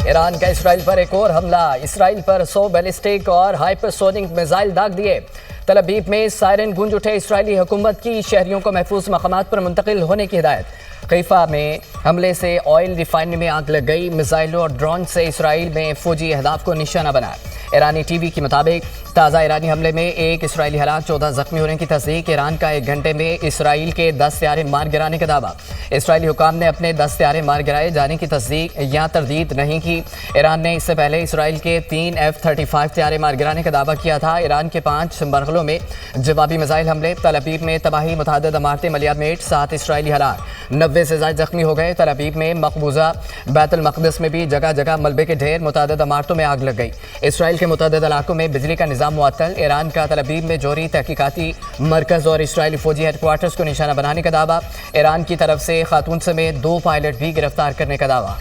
ایران کا اسرائیل پر ایک اور حملہ، اسرائیل پر 100 بیلسٹک اور ہائپرسونک میزائل داغ دیے۔ تل ابیب میں سائرن گونج اٹھے، اسرائیلی حکومت کی شہریوں کو محفوظ مقامات پر منتقل ہونے کی ہدایت۔ حیفا میں حملے سے آئل ریفائنری میں آگ لگ گئی، میزائلوں اور ڈرون سے اسرائیل میں فوجی اہداف کو نشانہ بنایا۔ ایرانی ٹی وی کے مطابق تازہ ایرانی حملے میں ایک اسرائیلی ہلاک، 14 زخمی ہونے کی تصدیق۔ ایران کا 1 گھنٹے میں اسرائیل کے 10 طیارے مار گرانے کا دعویٰ۔ اسرائیلی حکام نے اپنے 10 طیارے مار گرائے جانے کی تصدیق یا تردید نہیں کی۔ ایران نے اس سے پہلے اسرائیل کے 3 F-35 طیارے مار گرانے کا دعویٰ کیا تھا۔ ایران کے 5 مرحلوں میں جوابی میزائل حملے، تل ابیب میں تباہی، متعدد عمارتیں ملیامٹ، 7 اسرائیلی ہلاک، 90 سے زائد زخمی ہو گئے۔ تل ابیب میں مقبوضہ بیت المقدس میں بھی جگہ جگہ ملبے کے ڈھیر، متعدد عمارتوں میں آگ لگ گئی۔ اسرائیل کے متعدد علاقوں میں بجلی کا نظام معطل۔ ایران کا تل ابیب میں جوہری تحقیقاتی مرکز اور اسرائیلی فوجی ہیڈ کوارٹرز کو نشانہ بنانے کا دعویٰ۔ ایران کی طرف سے خاتون سمیت 2 پائلٹ بھی گرفتار کرنے کا دعویٰ۔